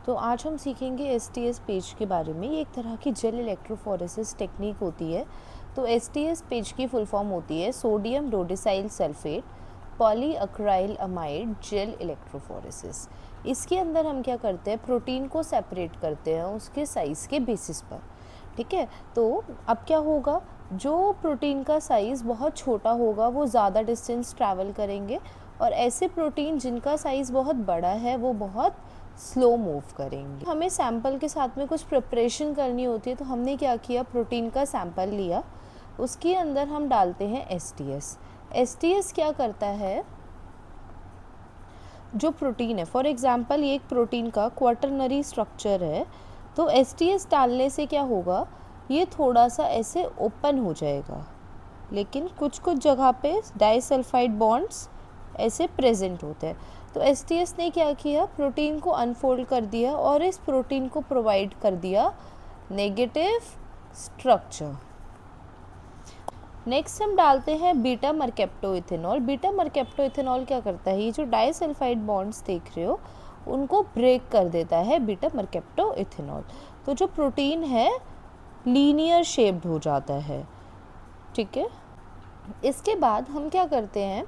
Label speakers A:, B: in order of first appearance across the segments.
A: तो आज हम सीखेंगे एसटीएस पेज के बारे में। ये एक तरह की जेल इलेक्ट्रोफोरेसिस टेक्निक होती है। तो एसटीएस पेज की फुल फॉर्म होती है sodium dodecyl sulphate polyacrylamide gel electrophoresis. इसके अंदर हम क्या करते हैं, प्रोटीन को सेपरेट करते हैं उसके साइज़ के बेसिस पर। ठीक है, तो अब क्या होगा, जो प्रोटीन का साइज़ बहुत छोटा होगा वो ज़्यादा डिस्टेंस ट्रैवल करेंगे, और ऐसे प्रोटीन जिनका साइज़ बहुत बड़ा है वो बहुत स्लो मूव करेंगे। हमें सैंपल के साथ में कुछ प्रिपरेशन करनी होती है, तो हमने क्या किया, प्रोटीन का सैंपल लिया, उसके अंदर हम डालते हैं एसटीएस। एसटीएस क्या करता है, जो प्रोटीन है, फॉर एग्जांपल ये एक प्रोटीन का क्वाटरनरी स्ट्रक्चर है, तो एसटीएस डालने से क्या होगा, ये थोड़ा सा ऐसे ओपन हो जाएगा, लेकिन कुछ कुछ जगह पे डाइसल्फाइड बॉन्ड्स ऐसे प्रेजेंट होते हैं। तो एसटीएस ने क्या किया, प्रोटीन को अनफोल्ड कर दिया और इस प्रोटीन को प्रोवाइड कर दिया नेगेटिव स्ट्रक्चर। नेक्स्ट हम डालते हैं beta mercapto ethanol. Beta mercapto ethanol क्या करता है, ये जो डाइसल्फाइड बॉन्ड्स देख रहे हो उनको ब्रेक कर देता है बीटा मरकेप्टो इथेनॉल। तो जो प्रोटीन है लीनियर शेप्ड हो जाता है। ठीक है, इसके बाद हम क्या करते हैं,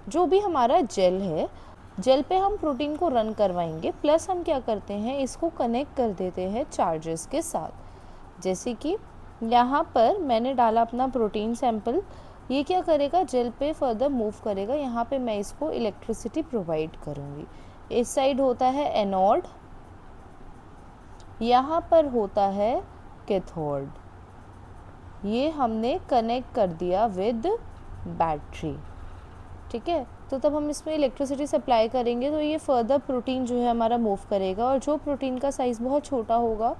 A: जो भी हमारा जेल है, जेल पे हम प्रोटीन को रन करवाएंगे, प्लस हम क्या करते हैं, इसको कनेक्ट कर देते हैं चार्जेस के साथ। जैसे कि यहाँ पर मैंने डाला अपना प्रोटीन सैंपल, ये क्या करेगा, जेल पे फर्दर मूव करेगा, यहाँ पे मैं इसको इलेक्ट्रिसिटी प्रोवाइड करूँगी। इस साइड होता है एनोड, यहाँ पर होता है कैथोड। ये हमने कनेक्ट कर दिया विद बैटरी। ठीक है, तो तब हम इसमें इलेक्ट्रिसिटी सप्लाई करेंगे तो ये फर्दर प्रोटीन जो है हमारा मूव करेगा, और जो प्रोटीन का साइज़ बहुत छोटा होगा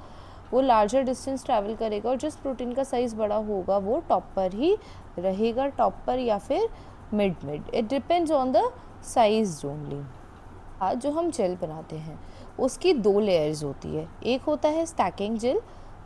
A: वो लार्जर डिस्टेंस ट्रैवल करेगा, और जिस प्रोटीन का साइज़ बड़ा होगा वो टॉप पर ही रहेगा, टॉप पर या फिर mid. It depends on the size only. आज जो हम जेल बनाते हैं उसकी दो लेयर्स होती है, एक होता है स्टैकिंग जेल,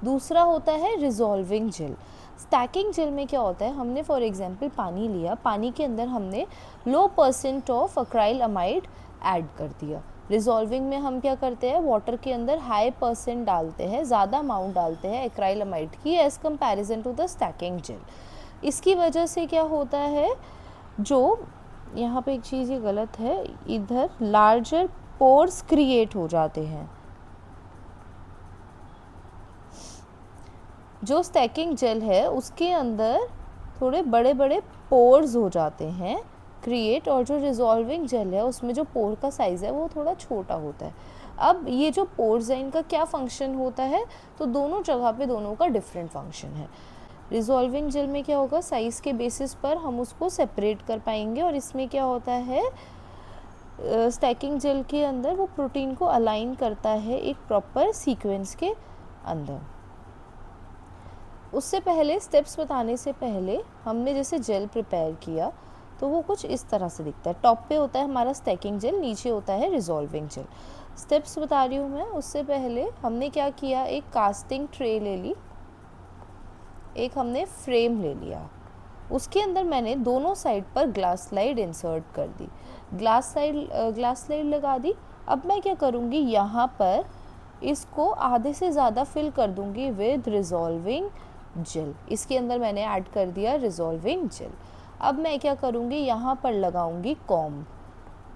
A: दूसरा होता है रिजॉल्विंग जेल। स्टैकिंग जेल में क्या होता है, हमने फॉर एग्जांपल पानी लिया, पानी के अंदर हमने लो परसेंट ऑफ अक्राइल अमाइड ऐड कर दिया। रिजॉल्विंग में हम क्या करते हैं, वाटर के अंदर हाई परसेंट डालते हैं, ज़्यादा अमाउंट डालते हैं अक्राइल अमाइड की as comparison to the stacking gel. इसकी वजह से क्या होता है, जो यहाँ पे एक चीज़ ये गलत है, इधर लार्जर पोर्स क्रिएट हो जाते हैं। जो स्टैकिंग जेल है उसके अंदर थोड़े बड़े बड़े पोर्स हो जाते हैं क्रिएट, और जो रिजॉल्विंग जेल है उसमें जो पोर का साइज़ है वो थोड़ा छोटा होता है। अब ये जो पोर्स है इनका क्या फंक्शन होता है, तो दोनों जगह पे दोनों का डिफरेंट फंक्शन है। रिजॉल्विंग जेल में क्या होगा, साइज़ के बेसिस पर हम उसको सेपरेट कर पाएंगे, और इसमें क्या होता है, स्टैकिंग जेल के अंदर वो प्रोटीन को अलाइन करता है एक प्रॉपर सीक्वेंस के अंदर। उससे पहले स्टेप्स बताने से पहले हमने जैसे जेल प्रिपेयर किया तो वो कुछ इस तरह से दिखता है। टॉप पे होता है हमारा स्टैकिंग जेल, नीचे होता है रिजॉल्विंग जेल। स्टेप्स बता रही हूँ मैं, उससे पहले हमने क्या किया, एक कास्टिंग ट्रे ले ली, एक हमने फ्रेम ले लिया, उसके अंदर मैंने दोनों साइड पर ग्लास स्लाइड इंसर्ट कर दी, ग्लास स्लाइड लगा दी। अब मैं क्या करूँगी, यहाँ पर इसको आधे से ज़्यादा फिल कर दूँगी विद रिजॉल्विंग जेल। इसके अंदर मैंने ऐड कर दिया रिजॉल्विंग जेल। अब मैं क्या करूँगी, यहाँ पर लगाऊँगी कॉम्ब।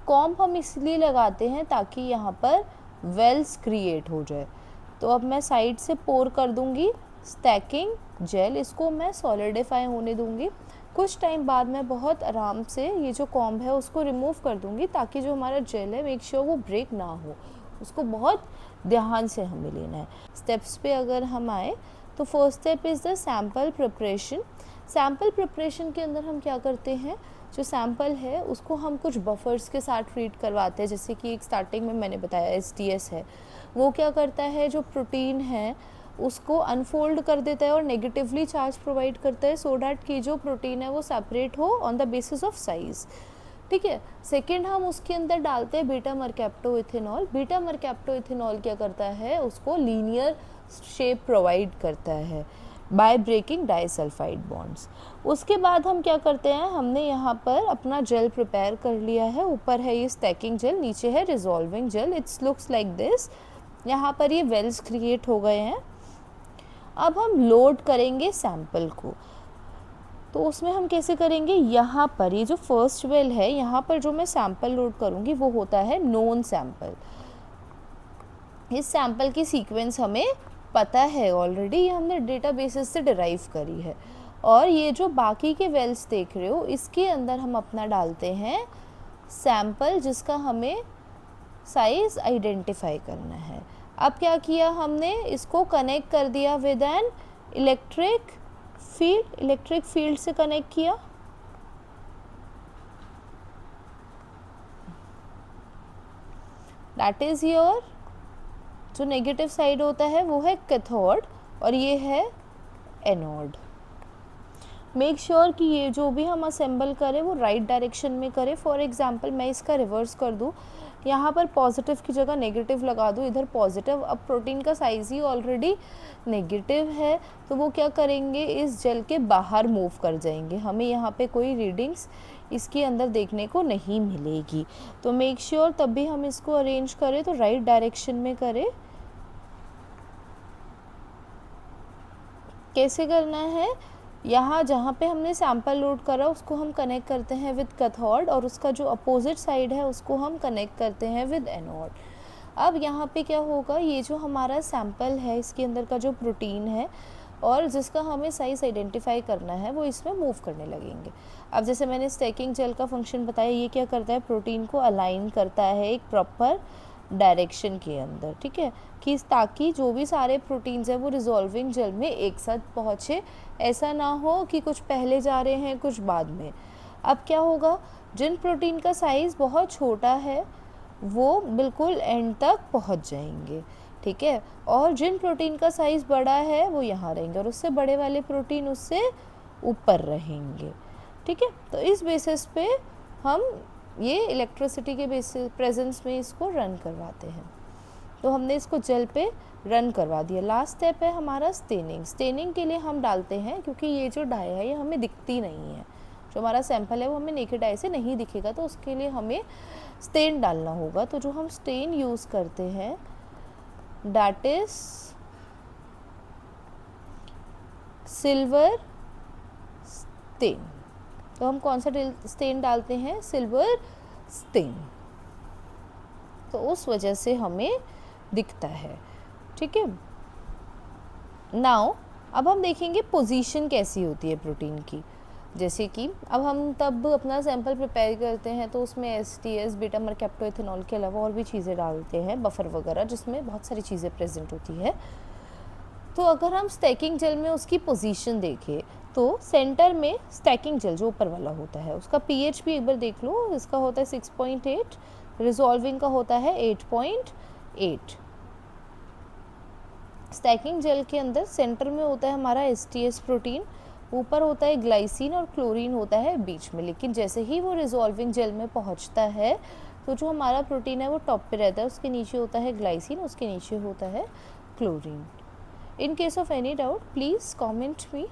A: कॉम्ब हम इसलिए लगाते हैं ताकि यहाँ पर वेल्स क्रिएट हो जाए। तो अब मैं साइड से पोर कर दूँगी स्टैकिंग जेल, इसको मैं सॉलिडिफाई होने दूँगी। कुछ टाइम बाद मैं बहुत आराम से ये जो कॉम्ब है उसको रिमूव कर दूँगी, ताकि जो हमारा जेल है मेक श्योर वो ब्रेक ना हो, उसको बहुत ध्यान से हमें लेना है। स्टेप्स पे अगर हम आए तो first step is the sample preparation. Sample preparation के अंदर हम क्या करते हैं, जो सैम्पल है उसको हम कुछ बफर्स के साथ ट्रीट करवाते हैं। जैसे कि एक स्टार्टिंग में मैंने बताया एसटीएस है, वो क्या करता है, जो प्रोटीन है उसको अनफोल्ड कर देता है और नेगेटिवली चार्ज प्रोवाइड करता है, सो डैट कि जो प्रोटीन है वो सेपरेट हो on the basis of size. ठीक है, सेकेंड हम उसके अंदर डालते हैं beta mercapto ethanol. Beta mercapto ethanol क्या करता है, उसको लीनियर शेप प्रोवाइड करता है बाय ब्रेकिंग डाइसल्फाइड बॉन्ड्स। उसके बाद हम क्या करते हैं, हमने यहाँ पर अपना जेल प्रिपेयर कर लिया है, ऊपर है ये स्टैकिंग जेल, नीचे है resolving gel, it's looks like this. यहाँ पर ये वेल्स क्रिएट हो गए हैं। अब हम लोड करेंगे सैंपल को, तो उसमें हम कैसे करेंगे, यहाँ पर ये जो फर्स्ट वेल है, यहाँ पर जो मैं सैंपल लोड करूँगी वो होता है नोन सैंपल। इस सैंपल की सीक्वेंस हमें पता है ऑलरेडी, ये हमने डेटाबेसेस से डिराइव करी है। और ये जो बाकी के वेल्स देख रहे हो, इसके अंदर हम अपना डालते हैं सैंपल जिसका हमें साइज आइडेंटिफाई करना है। अब क्या किया हमने, इसको कनेक्ट कर दिया विद एन इलेक्ट्रिक फील्ड से कनेक्ट किया। दैट इज योर, जो नेगेटिव साइड होता है वो है कैथोड और ये है एनोड। मेक श्योर कि ये जो भी हम असेंबल करें वो राइट डायरेक्शन में करें। फॉर एग्जांपल मैं इसका रिवर्स कर दूँ, यहाँ पर पॉजिटिव की जगह नेगेटिव लगा दूँ, इधर पॉजिटिव। अब प्रोटीन का साइज़ ही ऑलरेडी नेगेटिव है तो वो क्या करेंगे, इस जेल के बाहर मूव कर जाएंगे। हमें यहाँ पे कोई रीडिंग्स इसके अंदर देखने को नहीं मिलेगी। तो मेक श्योर तब भी हम इसको अरेंज करें तो राइट डायरेक्शन में करें। कैसे करना है, यहाँ जहाँ पे हमने सैंपल लोड करा उसको हम कनेक्ट करते हैं विद कैथोड और उसका जो अपोजिट साइड है उसको हम कनेक्ट करते हैं विद एनोड। अब यहाँ पे क्या होगा, ये जो हमारा सैंपल है इसके अंदर का जो प्रोटीन है और जिसका हमें साइज़ आइडेंटिफाई करना है वो इसमें मूव करने लगेंगे। अब जैसे मैंने स्टैकिंग जेल का फंक्शन बताया, ये क्या करता है, प्रोटीन को अलाइन करता है एक प्रॉपर डायरेक्शन के अंदर, ठीक है, कि ताकि जो भी सारे प्रोटीन्स हैं वो रिजॉल्विंग जेल में एक साथ पहुँचे। ऐसा ना हो कि कुछ पहले जा रहे हैं कुछ बाद में। अब क्या होगा, जिन प्रोटीन का साइज़ बहुत छोटा है वो बिल्कुल एंड तक पहुँच जाएंगे, ठीक है, और जिन प्रोटीन का साइज़ बड़ा है वो यहाँ रहेंगे और उससे बड़े वाले प्रोटीन उससे ऊपर रहेंगे, ठीक है। तो इस बेसिस पे हम ये इलेक्ट्रिसिटी के बेसिस प्रेजेंस में इसको रन करवाते हैं। तो हमने इसको जेल पे रन करवा दिया। लास्ट स्टेप है हमारा स्टेनिंग। स्टेनिंग के लिए हम डालते हैं, क्योंकि ये जो डाई है ये हमें दिखती नहीं है, जो हमारा सैंपल है वो हमें नेकेड आई से नहीं दिखेगा, तो उसके लिए हमें स्टेन डालना होगा। तो जो हम स्टेन यूज़ करते हैं दैट इज सिल्वर स्टेन। तो हम कौन सा स्टेन डालते हैं, सिल्वर स्टेन, तो उस वजह से हमें दिखता है, ठीक है। नाउ अब हम देखेंगे पोजीशन कैसी होती है प्रोटीन की। जैसे कि अब हम तब अपना सैंपल प्रिपेयर करते हैं तो उसमें STS बीटा मरकैप्टोएथेनॉल के अलावा और भी चीज़ें डालते हैं, बफर वगैरह, जिसमें बहुत सारी चीज़ें प्रेजेंट होती है। तो अगर हम स्टैकिंग जेल में उसकी पोजीशन देखें तो सेंटर में स्टैकिंग जेल जो ऊपर वाला होता है उसका pH भी एक बार देख लो, इसका होता है 6.8, रिजॉल्विंग का होता है 8.8। स्टैकिंग जेल के अंदर सेंटर में होता है हमारा STS प्रोटीन, ऊपर होता है ग्लाइसिन और क्लोरीन होता है बीच में। लेकिन जैसे ही वो रिजॉल्विंग जेल में पहुंचता है तो जो हमारा प्रोटीन है वो टॉप पे रहता है, उसके नीचे होता है ग्लाइसिन, उसके नीचे होता है chlorine. In case of any doubt please comment me.